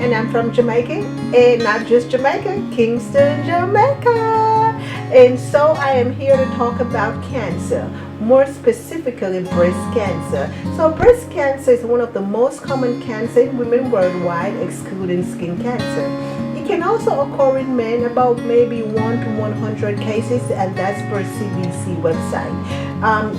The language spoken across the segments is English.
and I'm from Jamaica, and not just Jamaica, Kingston, Jamaica. And so I am here to talk about cancer, more specifically breast cancer. So breast cancer is one of the most common cancer in women worldwide, excluding skin cancer. It can also occur in men, about maybe 1 to 100 cases, and that's per CDC website.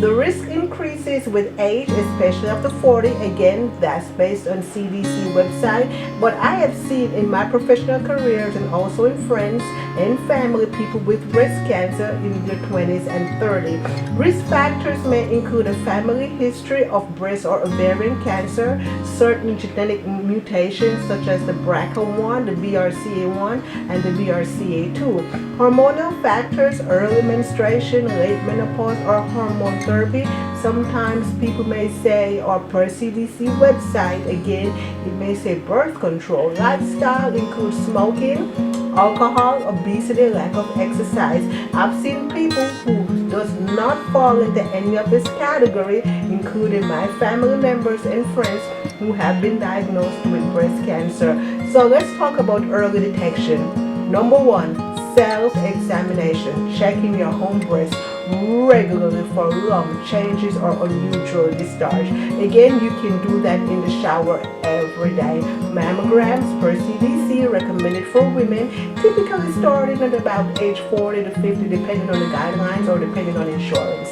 The risk increases with age, especially after 40. Again, that's based on CDC website. But I have seen in my professional careers and also in friends and family people with breast cancer in their 20s and 30s. Risk factors may include a family history of breast or ovarian cancer, certain genetic mutations such as the BRCA1, the BRCA1, and the BRCA2. Hormonal factors, early menstruation, late menopause, or hormone therapy. Sometimes people may say, or per CDC website, again, it may say birth control. Lifestyle includes smoking, alcohol, obesity, lack of exercise. I've seen people who does not fall into any of this category, including my family members and friends who have been diagnosed with breast cancer. So let's talk about early detection. Number one, self-examination, checking your home breast regularly for lump changes or unusual discharge. Again, you can do that in the shower every day. Mammograms per CDC recommended for women, typically starting at about age 40 to 50, depending on the guidelines or depending on insurance.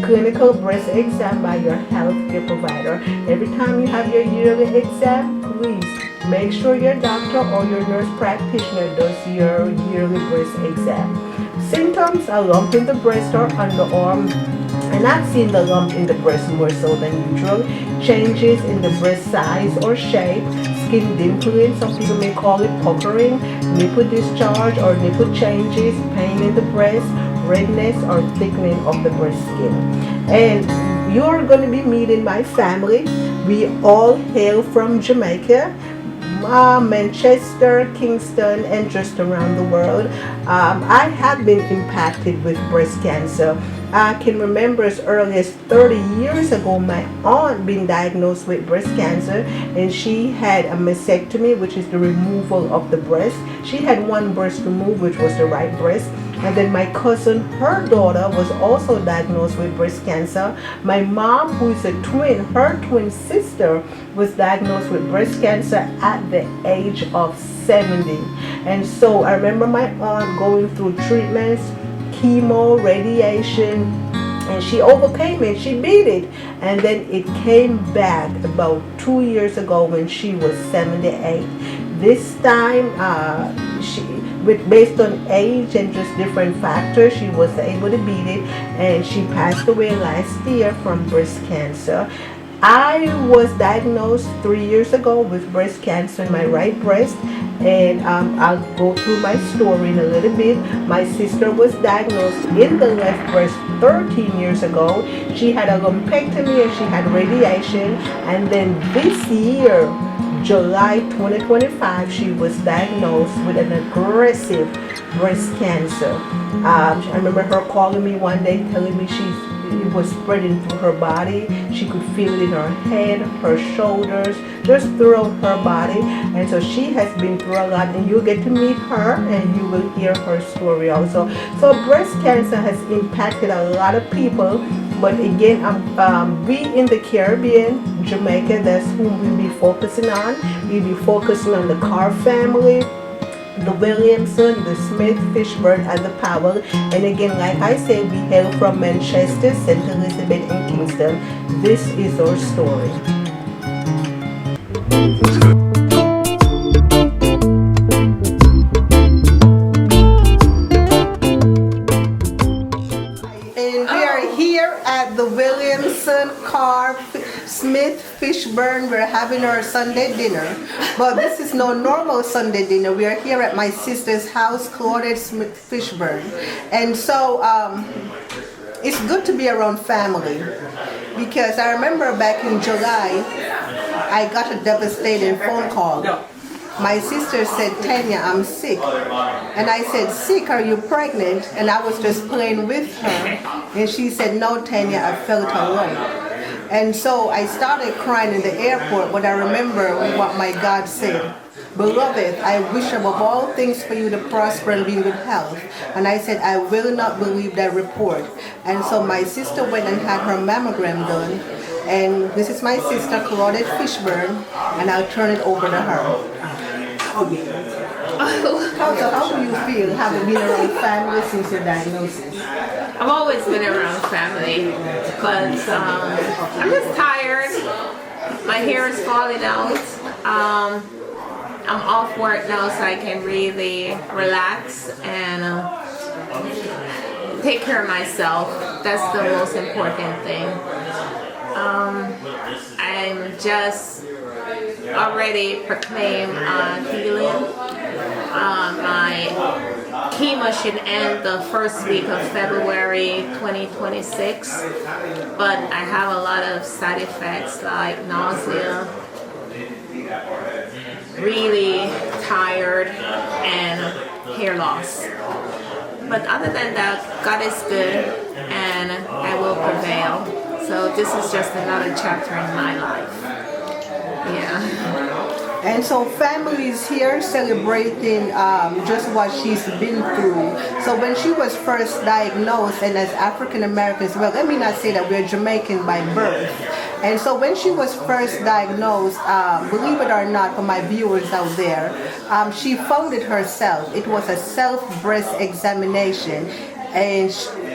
Clinical breast exam by your healthcare provider. Every time you have your yearly exam, please make sure your doctor or your nurse practitioner does your yearly breast exam. Symptoms: a lump in the breast or underarm, and I've seen the lump in the breast more so than usual. Changes in the breast size or shape, skin dimpling, some people may call it puckering, nipple discharge or nipple changes, pain in the breast, redness or thickening of the breast skin. And you're going to be meeting my family. We all hail from Jamaica, Manchester, Kingston, and just around the world. I have been impacted with breast cancer. I can remember as early as 30 years ago, my aunt being diagnosed with breast cancer, and she had a mastectomy, which is the removal of the breast. She had one breast removed, which was the right breast. And then my cousin, her daughter, was also diagnosed with breast cancer. My mom, who is a twin, her twin sister was diagnosed with breast cancer at the age of 70. And so I remember my aunt going through treatments, chemo, radiation, and she overcame it. She beat it. And then it came back about 2 years ago when she was 78. This time, based on age and just different factors, she was able to beat it, and she passed away last year from breast cancer. I was diagnosed 3 years ago with breast cancer in my right breast, and I'll go through my story in a little bit. My sister was diagnosed in the left breast 13 years ago. She had a lumpectomy and she had radiation, and then this year, July 2025, she was diagnosed with an aggressive breast cancer. I remember her calling me one day telling me it was spreading through her body. She could feel it in her head, her shoulders, just throughout her body. And so she has been through a lot, and you'll get to meet her and you will hear her story also. So breast cancer has impacted a lot of people. But again, we in the Caribbean, Jamaica, that's who we'll be focusing on. We'll be focusing on the Carr family, the Williamson, the Smith, Fishburne, and the Powell. And again, like I said, we hail from Manchester, St. Elizabeth, and Kingston. This is our story. And we are here at the Williamson, Carr, Smith, Fishburne. We're having our Sunday dinner, but this is no normal Sunday dinner. We are here at my sister's house, Claudette Smith Fishburne, and so it's good to be around family, because I remember back in July, I got a devastating phone call. My sister said, "Tanya, I'm sick." And I said, "Sick? Are you pregnant?" And I was just playing with her. And she said, "No, Tanya, I felt alone." And so I started crying in the airport, but I remember what my God said. Beloved, I wish above all things for you to prosper and be in good health. And I said, I will not believe that report. And so my sister went and had her mammogram done. And this is my sister, Claudette Fishburne, and I'll turn it over to her. How do you feel having been around family since your diagnosis? I've always been around family, but I'm just tired. My hair is falling out. I'm off work now, so I can really relax and take care of myself. That's the most important thing. I'm just already proclaimed healing. My chemo should end the first week of February 2026, but I have a lot of side effects like nausea, really tired, and hair loss. But other than that, God is good and I will prevail. So this is just another chapter in my life. Yeah. And so families here celebrating just what she's been through. So when she was first diagnosed, and as African Americans, well, let me not say that we're Jamaican by birth. And so when she was first diagnosed, believe it or not, for my viewers out there, she found it herself. It was a self-breast examination. And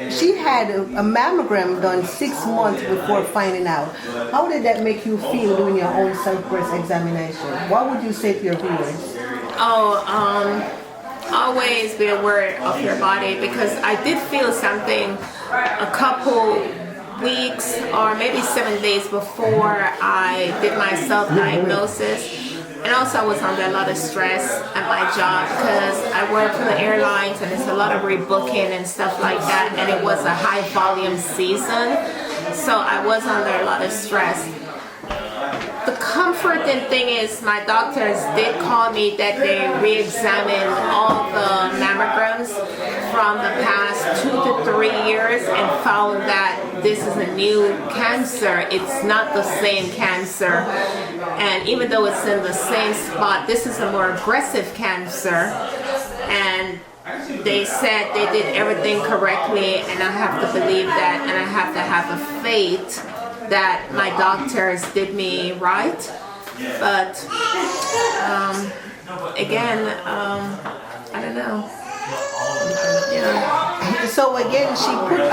she had a mammogram done 6 months before finding out. How did that make you feel doing your own self-breast examination? What would you say to your viewers? Always be aware of your body, because I did feel something a couple weeks or maybe 7 days before I did my self-diagnosis. And also I was under a lot of stress at my job because I work for the airlines and it's a lot of rebooking and stuff like that, and it was a high volume season, so I was under a lot of stress. The comforting thing is my doctors did call me that they re-examined all the mammograms from the past 2 to 3 years and found that this is a new cancer. It's not the same cancer. And even though it's in the same spot, this is a more aggressive cancer. And they said they did everything correctly, and I have to believe that, and I have to have a faith that my doctors did me right. But again, I don't know. Yeah. So again, she put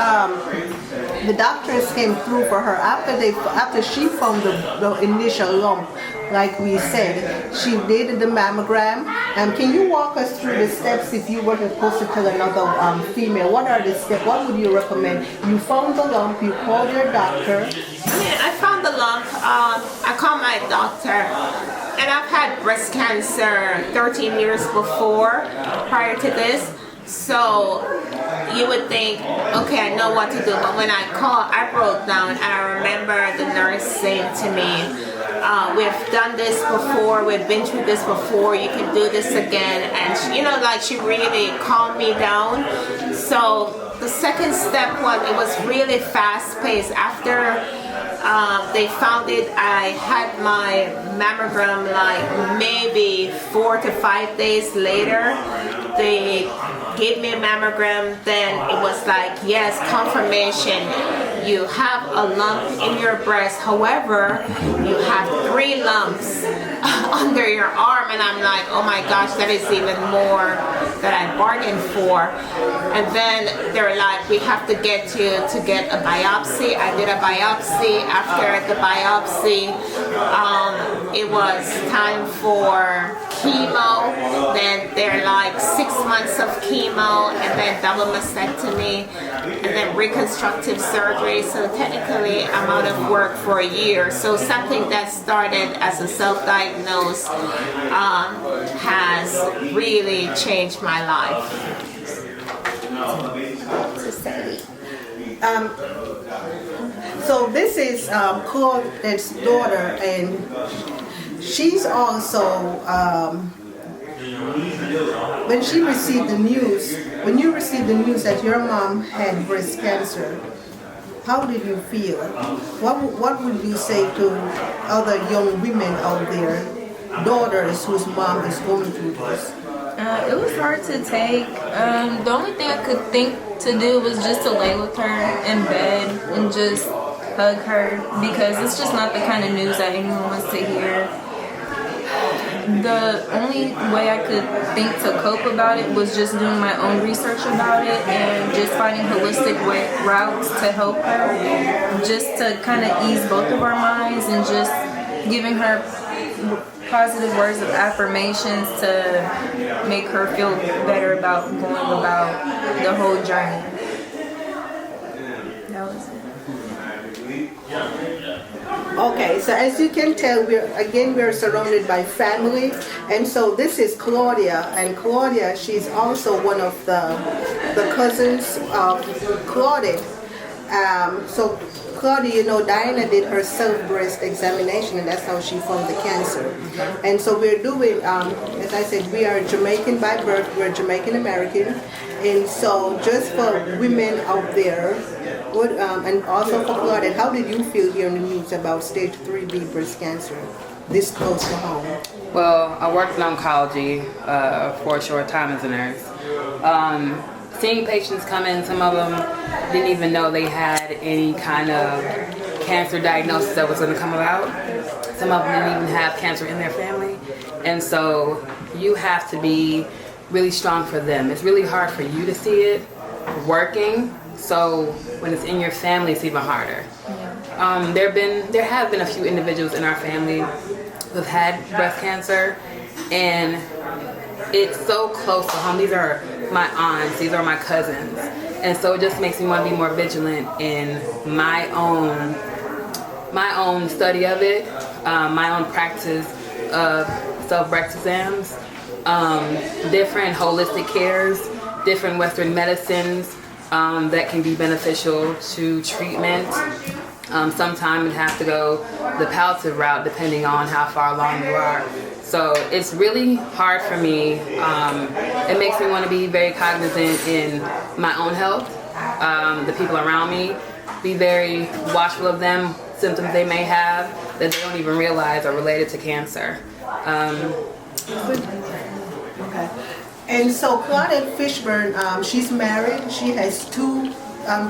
the doctors came through for her after she found the initial lump, like we said. She did the mammogram. Can you walk us through the steps if you were supposed to tell another female? What are the steps? What would you recommend? You found the lump. You called your doctor. I found the lump. I called my doctor, and I've had breast cancer 13 years before, prior to this. So you would think, okay, I know what to do. But when I called, I broke down, and I remember the nurse saying to me, we've done this before, we've been through this before, you can do this again. And she really calmed me down. So the second step was, it was really fast paced. After they found it, I had my mammogram like maybe 4 to 5 days later. They gave me a mammogram, then it was like, yes, confirmation, you have a lump in your breast. However, you have 3 lumps under your arm. And I'm like, oh my gosh, that is even more that I bargained for. And then they're like, we have to get you to get a biopsy. I did a biopsy. After the biopsy, it was time for chemo. Then they're like 6 months of chemo, and then double mastectomy, and then reconstructive surgery. So technically I'm out of work for a year. So something that started as a self-diagnose has really changed my life. So this is Claudette's daughter, and she's also when she received the news, when you received the news that your mom had breast cancer, how did you feel? What would you say to other young women out there daughters whose mom is going through this? It was hard to take. The only thing I could think to do was just to lay with her in bed and just hug her, because it's just not the kind of news that anyone wants to hear. The only way I could think to cope about it was just doing my own research about it and just finding holistic routes to help her, just to kind of ease both of our minds and just giving her positive words of affirmations to make her feel better about going about the whole journey. That was it. Okay, so as you can tell, we're surrounded by family, and so this is Claudia, and Claudia, she's also one of the cousins of Claudette. So Claudia, Diana did her self-breast examination, and that's how she found the cancer. And so we're doing, as I said, we are Jamaican by birth, we're Jamaican American, and so just for women out there, and also for Claudette, how did you feel hearing the news about stage 3B breast cancer this close to home? Well, I worked in oncology for a short time as a nurse. Seeing patients come in, some of them didn't even know they had any kind of cancer diagnosis that was going to come about. Some of them didn't even have cancer in their family. And so you have to be really strong for them. It's really hard for you to see it working. So when it's in your family, it's even harder. There have been a few individuals in our family who've had breast cancer, and it's so close to home. These are my aunts, these are my cousins, and so it just makes me want to be more vigilant in my own study of it, my own practice of self-breast exams, different holistic cares, different Western medicines that can be beneficial to treatment. Sometimes you have to go the palliative route depending on how far along you are. So it's really hard for me. It makes me want to be very cognizant in my own health, the people around me, be very watchful of them, symptoms they may have that they don't even realize are related to cancer. Okay. And so Claudette Fishburne, she's married. She has two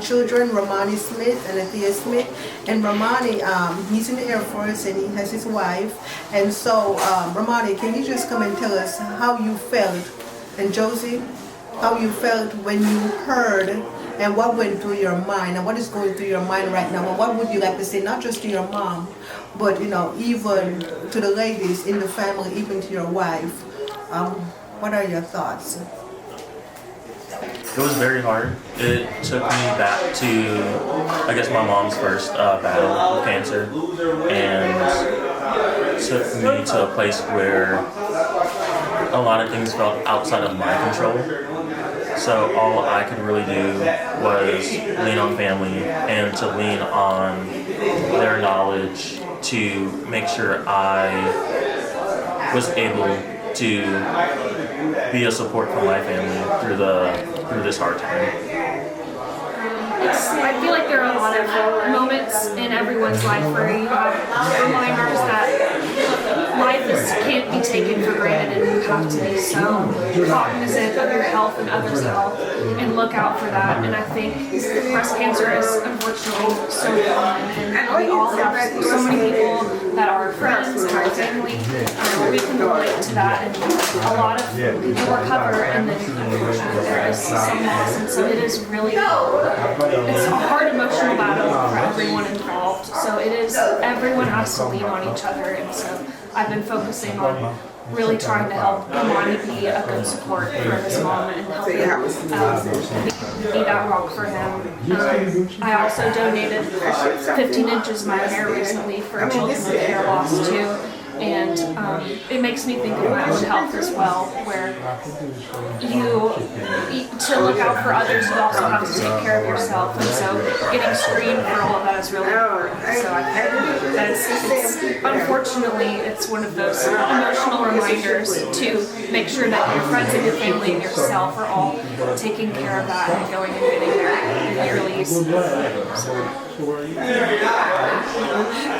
children, Romani Smith and Athea Smith. And Romani, he's in the Air Force and he has his wife. And so, Romani, can you just come and tell us how you felt, and Josie, how you felt when you heard, and what went through your mind, and what is going through your mind right now, and what would you like to say, not just to your mom, but even to the ladies in the family, even to your wife. What are your thoughts? It was very hard. It took me back to, I guess, my mom's first battle with cancer, and took me to a place where a lot of things felt outside of my control. So all I could really do was lean on family and to lean on their knowledge to make sure I was able to be a support for my family through this hard time. I feel like there are a lot of moments in everyone's life where you have reminders that life can't be taken for granted, and you have to be so cognizant of your health and others' health and look out for that. And I think breast cancer is unfortunately so common, and we all have so many people that are friends and our family we can relate to that, and a lot of people recover, and then unfortunately there is some loss, and so it is really it's a hard emotional battle for everyone involved. So it is, everyone has to lean on each other, and so I've been focusing on really trying to help Imani be a good support for his mom and help him be that rock for him. I also donated 15 inches of my hair recently for children with hair loss too. And it makes me think of my own health as well, where to look out for others, you also have to take care of yourself. And so getting screened for all of that is really important. So I think that unfortunately, it's one of those emotional reminders to make sure that your friends and your family and yourself are all taking care of that and going and getting their yearlies.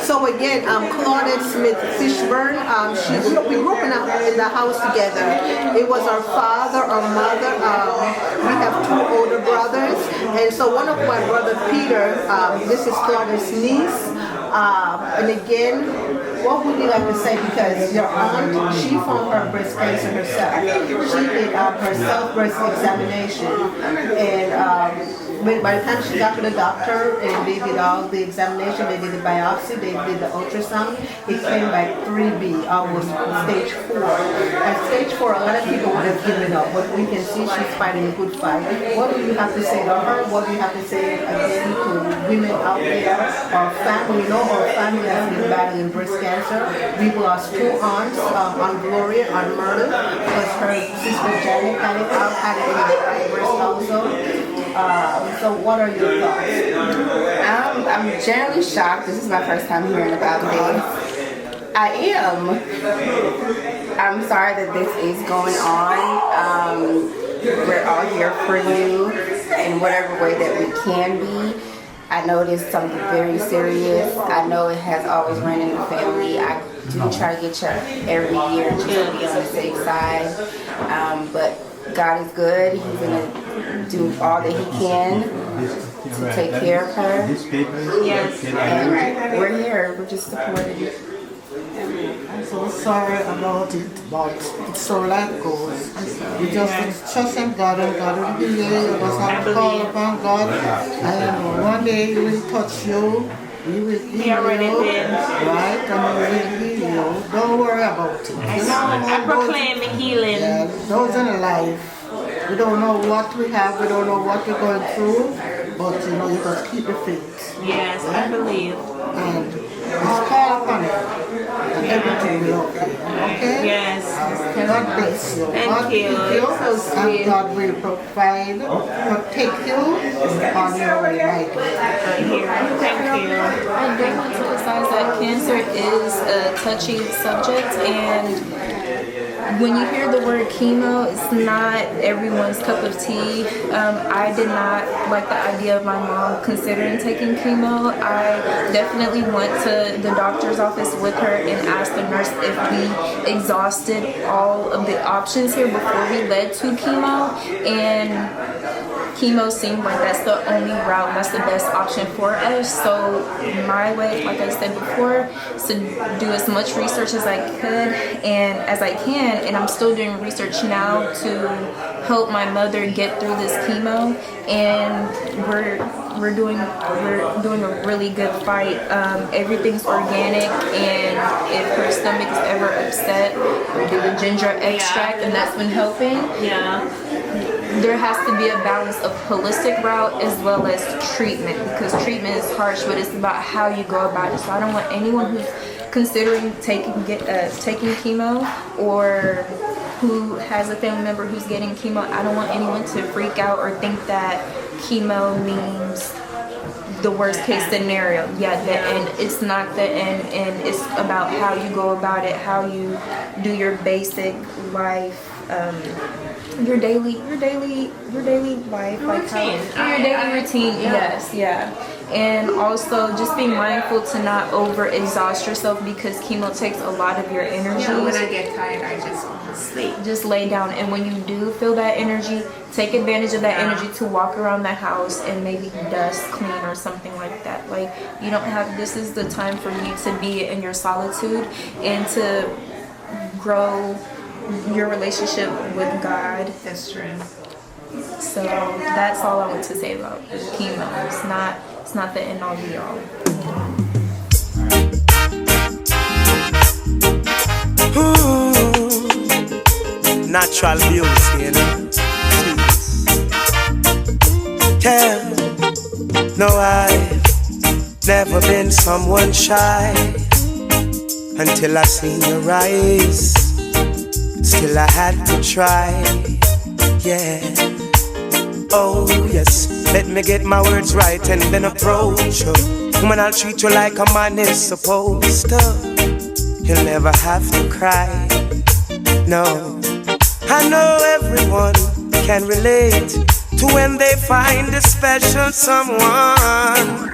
So again, Claudette Smith Fishburne Washburn. We grew up in the house together. It was our father, our mother. We have two older brothers, and so one of my brother Peter, this is Claudia's niece. And again, what would you like to say? Because your aunt, she found her breast cancer herself. She did her self-breast examination, and by the time she got to the doctor and they did all the examination, they did the biopsy, they did the ultrasound, it came back 3B, almost stage 4. At stage 4, a lot of people would have given up, but we can see she's fighting a good fight. What do you have to say to her? What do you have to say again to women out there? Our family, our family has been battling breast cancer. We lost 2 aunts, Aunt Gloria, Aunt Myrtle, plus her sister Janet had it in the breast also. So what are your thoughts? I'm generally shocked. This is my first time hearing about this. I am. I'm sorry that this is going on. We're all here for you in whatever way that we can be. I know it is something very serious. I know it has always run in the family. I do try to get checked every year just to be on the safe side. But God is good. He's going to do all that he can to take care of her. Yes. And we're here. We're just supporting. I'm so sorry about it, but it's so life goes. You just trust in God and God will heal you. You just have to call upon God. And one day he will touch you. He will heal He already you. did. Right? And he will heal you. Don't worry about it. I proclaim the healing. Yeah, those in life. We don't know what we have, we don't know what we're going through, but you just keep the faith. Yes, I believe. And just call upon it, and everything will be okay. Okay? Yes. God bless you. Thank God you. keep you, It's so sweet. and God will provide, protect you on your way, my dear. Thank you. I do want to emphasize that cancer is a touchy subject, and when you hear the word chemo, it's not everyone's cup of tea. I did not like the idea of my mom considering taking chemo. I definitely went to the doctor's office with her and asked the nurse if we exhausted all of the options here before we led to chemo, and chemo seemed like that's the only route, that's the best option for us. So my way, like I said before, is to do as much research as I could and as I can, and I'm still doing research now to help my mother get through this chemo, and we're doing a really good fight. Everything's organic, and if her stomach is ever upset, we do the ginger extract, and that's been helping. Yeah. There has to be a balance of holistic route as well as treatment, because treatment is harsh, but it's about how you go about it. So I don't want anyone who's considering taking chemo, or who has a family member who's getting chemo, I don't want anyone to freak out or think that chemo means the worst case scenario. Yeah, the end. It's not the end, and it's about how you go about it, how you do your basic life, your daily life, like how your daily routine. Yes, yeah. And also just being mindful to not over exhaust yourself, because chemo takes a lot of your energy. Yeah, when I get tired, I just sleep. Just lay down, and when you do feel that energy, take advantage of that energy to walk around the house and maybe dust clean or something like that. Like, you don't have, this is the time for you to be in your solitude and to grow your relationship with God. That's true. So that's all I want to say about chemo. It's not the end all be all. Natural beauty, you know. Yeah. No, I've never been someone shy until I seen your eyes. Still I had to try. Yeah. Oh yes, let me get my words right and then approach you. Woman, I'll treat you like a man is supposed to. You'll never have to cry. No, I know everyone can relate to when they find a special someone.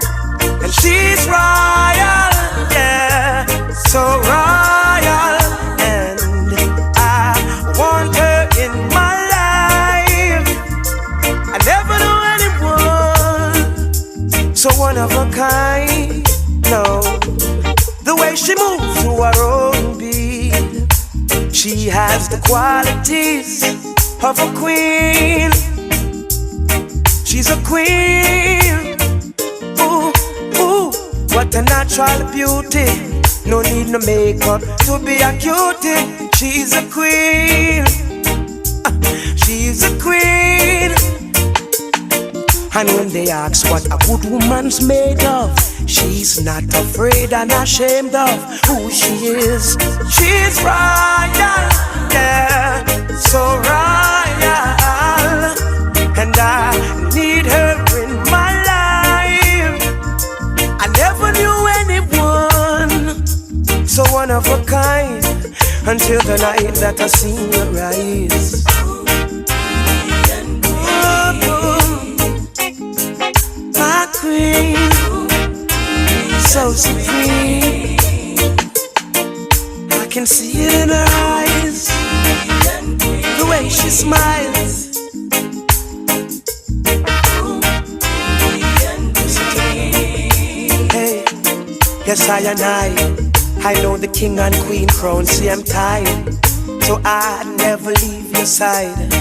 And she's royal, yeah, so royal. kind. No, the way she moves to her own beat, she has the qualities of a queen. She's a queen. Ooh, ooh, what a natural beauty. No need no makeup to be a cutie. She's a queen. She's a queen. And when they ask what a good woman's made of, she's not afraid and ashamed of who she is. She's royal, yeah, so royal. And I need her in my life. I never knew anyone so one of a kind until the night that I seen your eyes. My queen, so supreme. I can see it in her eyes, the way she smiles. Hey, yes I know the king and queen crown, same time. So I never leave your side.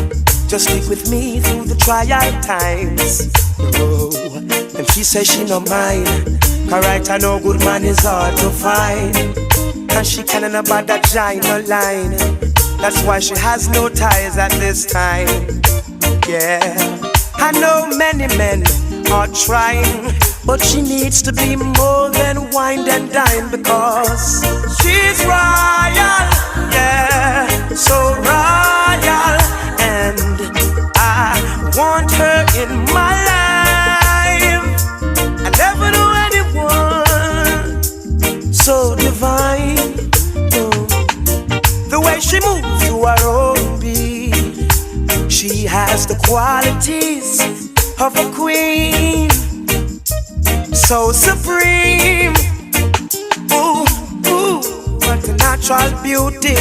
Just stick with me through the trial times. Oh, and she says she no mind. Correct, I know good man is hard to find. And she can't about that giant no line. That's why she has no ties at this time. Yeah, I know many men are trying, but she needs to be more than wine and dine, because she's royal, yeah, so royal. And I want her in my life. I never knew anyone so divine. The way she moves to her own beat, she has the qualities of a queen, so supreme. Ooh, ooh, what a natural beauty.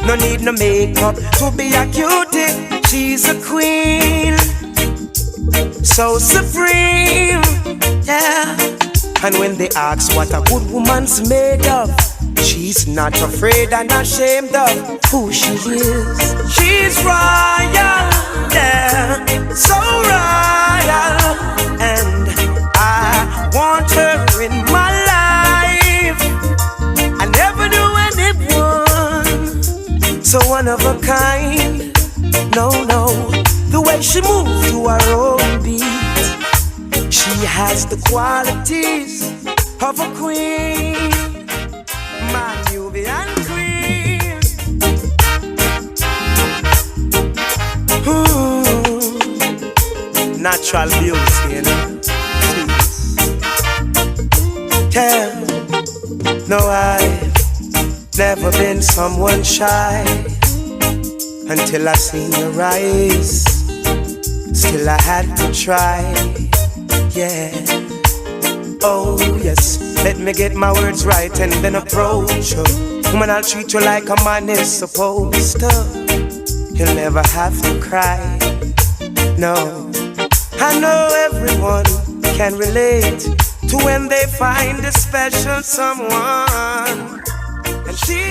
No need no makeup to be a cutie. She's a queen, so supreme, yeah. And when they ask what a good woman's made of, she's not afraid and ashamed of who she is. She's royal, yeah, so royal. And I want her in my life. I never knew anyone so one of a kind. No, no, the way she moves to her own beat, she has the qualities of a queen. My Nubian queen. Ooh, natural beauty, you know. Yeah, no, I've never been someone shy until I seen your eyes. Still I had to try, yeah. Oh yes, let me get my words right and then approach you. Woman, I'll treat you like a man is supposed to. You'll never have to cry, no. I know everyone can relate to when they find a special someone, and she